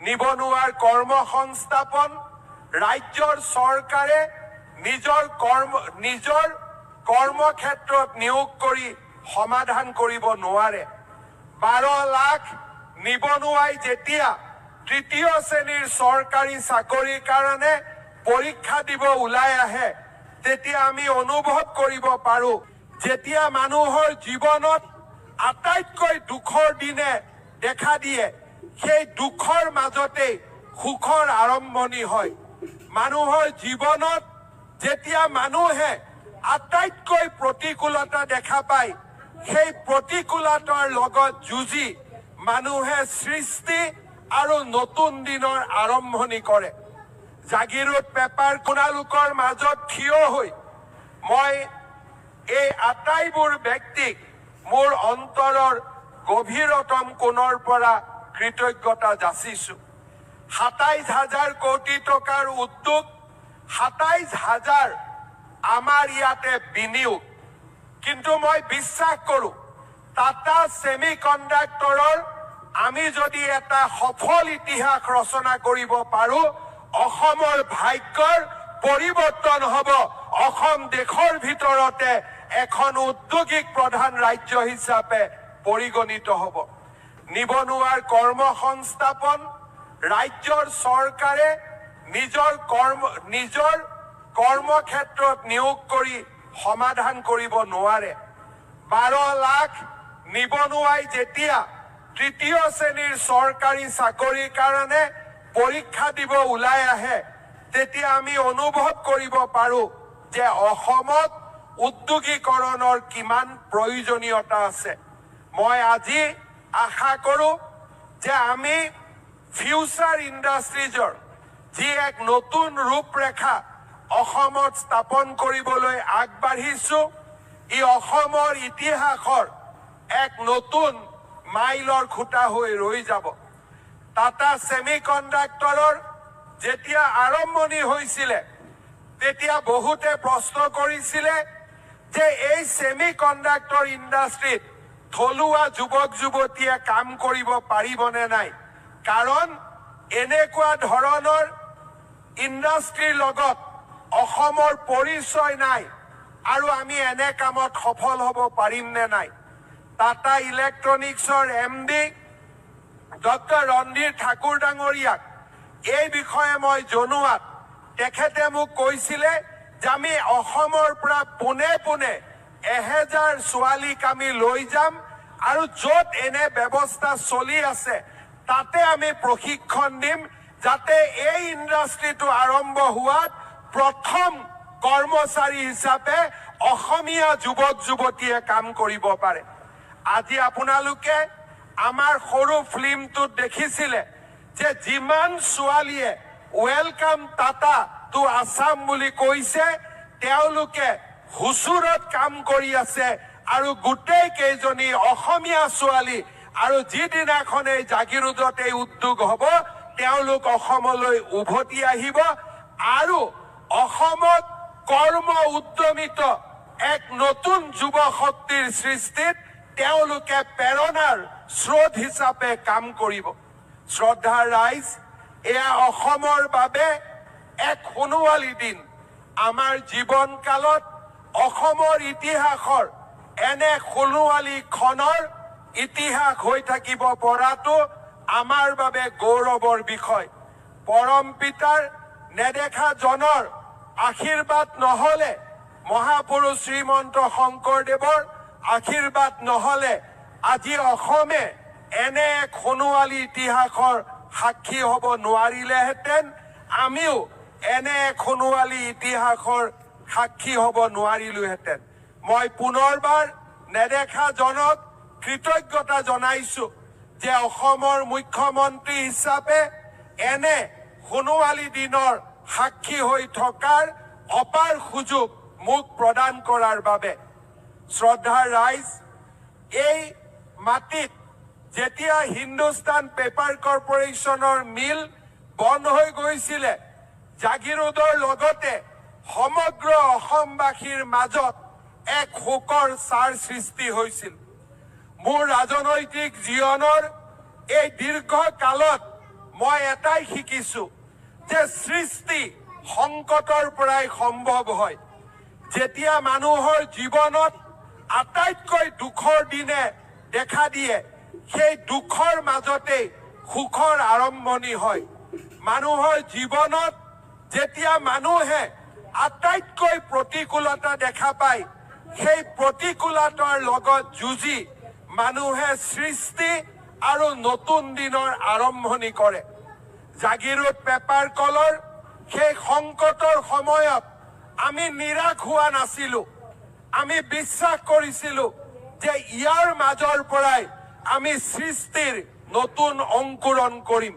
নিবনুৱাৰ কৰ্মসংস্থাপন ৰাজ্যৰ চৰকাৰে নিজৰ কৰ্মক্ষেত্ৰত নিয়োগ কৰি সমাধান কৰিব নোৱাৰে। 12 লাখ নিবনুৱাই যেতিয়া তৃতীয় শ্ৰেণীৰ চৰকাৰী চাকৰিৰ কাৰণে পৰীক্ষা দিব ওলাই আহে তেতিয়া আমি অনুভৱ কৰিব পাৰো যেতিয়া মানুহৰ জীৱনত আটাইতকৈ দুখৰ দিনে দেখা দিয়ে সেই দুখৰ মাজতে সুখৰ আৰম্ভণি হয়। মানুহৰ জীৱনত যেতিয়া মানুহে আটাইতকৈ প্ৰতিকূলতা দেখা পায় সেই প্ৰতিকূলতাৰ লগত যুঁজি মানুহে সৃষ্টি আৰু নতুন দিনৰ আৰম্ভণি কৰে। জাগিৰোড পেপাৰ আপোনালোকৰ মাজত থিয় হৈ মই এই আটাইবোৰ ব্যক্তিক মোৰ অন্তৰৰ গভীৰতম কোণৰ পৰা কৃতজ্ঞতা যাচিছো। 27,000 কোটি টকাৰ উদ্যোগ, 27,000 আমাৰ ইয়াতে বিনিয়োগ। কিন্তু মই বিশ্বাস কৰো টাটা ছেমি কণ্ডাক্টৰৰ আমি যদি এটা সফল ইতিহাস ৰচনা কৰিব পাৰো অসমৰ ভাগ্যৰ পৰিৱৰ্তন হ'ব। অসম দেশৰ ভিতৰতে এখন উদ্যোগিক প্ৰধান ৰাজ্য হিচাপে পৰিগণিত হ'ব। নিবনুৱাৰ কৰ্মসংস্থাপন ৰাজ্যৰ চৰকাৰে নিজৰ কৰ্মক্ষেত্ৰত নিয়োগ কৰি সমাধান কৰিব নোৱাৰে। 12 লাখ নিবনুৱাই যেতিয়া তৃতীয় শ্ৰেণীৰ চৰকাৰী চাকৰিৰ কাৰণে পৰীক্ষা দিব ওলাই আহে তেতিয়া আমি অনুভৱ কৰিব পাৰো যে অসমত উদ্যোগীকৰণৰ কিমান প্ৰয়োজনীয়তা আছে। মই আজি আশা কৰো যে আমি ফিউচাৰ ইণ্ডাষ্ট্ৰিজৰ যি এক নতুন ৰূপৰেখা অসমত স্থাপন কৰিবলৈ আগবাঢ়িছো ই অসমৰ ইতিহাসৰ এক নতুন মাইলৰ খুঁটা হৈ ৰৈ যাব। টাটা ছেমি কণ্ডাক্টৰৰ যেতিয়া আৰম্ভণি হৈছিলে তেতিয়া বহুতে প্ৰশ্ন কৰিছিলে যে এই ছেমি কণ্ডাক্টৰ ইণ্ডাষ্ট্ৰিত থলুৱা যুৱক যুৱতীয়ে কাম কৰিব পাৰিবনে নাই, কাৰণ এনেকুৱা ধৰণৰ ইণ্ডাষ্ট্ৰিৰ লগত অসমৰ পৰিচয় নাই আৰু আমি এনে কামত সফল হ'ব পাৰিম নে নাই। টাটা ইলেক্ট্ৰনিক্সৰ MD ডক্টৰ ৰণধীৰ ঠাকুৰ ডাঙৰীয়াক এই বিষয়ে মই জনোৱাত তেখেতে মোক কৈছিলে যে আমি অসমৰ পৰা পোনে পোনে 1000 ছোৱালীক আমি লৈ যাম আৰু য'ত এনে ব্যৱস্থা চলি আছে তাতে আমি প্ৰশিক্ষণ দিম যাতে এই ইণ্ডাষ্ট্ৰিটো আৰম্ভ হোৱাত প্ৰথম কৰ্মচাৰী হিচাপে অসমীয়া যুৱক যুৱতীয়ে কাম কৰিব পাৰে। আজি আপোনালোকে আমাৰ সৰু ফিল্মটোত দেখিছিলে যে যিমান ছোৱালীয়ে ৱেলকাম টাটা টু আছাম বুলি কৈছে তেওঁলোকে হুচুৰত কাম কৰি আছে আৰু গোটেই কেইজনী অসমীয়া ছোৱালী আৰু যিদিনাখন এই জাগিৰোডত এই উদ্যোগ হ'ব তেওঁলোক অসমলৈ উভতি আহিব আৰু অসমত কৰ্ম উদ্যমিত এক নতুন যুৱ শক্তিৰ সৃষ্টিত তেওঁলোকে প্ৰেৰণাৰ স্ৰোত হিচাপে কাম কৰিব। শ্ৰদ্ধাৰ ৰাইজ, এয়া অসমৰ বাবে এক সোণোৱালী দিন। আমাৰ জীৱন কালত অসমৰ ইতিহাসৰ এনে সোণোৱালী ক্ষণৰ ইতিহাস হৈ থাকিব পৰাটো আমাৰ বাবে গৌৰৱৰ বিষয়। পৰম পিতাৰ নেদেখা জনৰ আশীৰ্বাদ নহলে, মহাপুৰুষ শ্ৰীমন্ত শংকৰদেৱৰ আশীৰ্বাদ নহলে আজি অসমে এনে এক সোণোৱালী ইতিহাসৰ সাক্ষী হ'ব নোৱাৰিলেহেঁতেন, আমিও এনে এক সোণোৱালী ইতিহাসৰ সাক্ষী হ'ব নোৱাৰিলোহেঁতেন। মই পুনৰবাৰ নেদেখা জনক কৃতজ্ঞতা জনাইছো যে অসমৰ মুখ্যমন্ত্ৰী হিচাপে এনে সোণোৱালী দিনৰ সাক্ষী হৈ থকাৰ অপাৰ সুযোগ মোক প্ৰদান কৰাৰ বাবে। শ্ৰদ্ধাৰ ৰাইজ, এই মাটিত যেতিয়া হিন্দুস্তান পেপাৰ কৰ্পোৰেশ্যনৰ মিল বন্ধ হৈ গৈছিলে জাগিৰোডৰ লগতে সমগ্ৰ অসমবাসীৰ মাজত এক শোকৰ ছাৰ সৃষ্টি হৈছিল। মোৰ ৰাজনৈতিক জীৱনৰ এই দীৰ্ঘ কালত মই এটাই শিকিছো যে সৃষ্টি সংকটৰ পৰাই সম্ভৱ হয়। যেতিয়া মানুহৰ জীৱনত আটাইতকৈ দুখৰ দিনে দেখা দিয়ে, সেই দুখৰ মাজতেই সুখৰ আৰম্ভণি হয়। মানুহৰ জীৱনত যেতিয়া মানুহে আটাইতকৈ প্ৰতিকূলতা দেখা পায়, সেই প্ৰতিকূলতাৰ লগত যুঁজি মানুহে সৃষ্টি আৰু নতুন দিনৰ আৰম্ভণি কৰে। জাগিৰোড পেপাৰ কলৰ সেই সংকটৰ সময়ত আমি নিৰাশ হোৱা নাছিলো। আমি বিশ্বাস কৰিছিলো যে ইয়াৰ মাজৰ পৰাই আমি সৃষ্টিৰ নতুন অংকুৰণ কৰিম।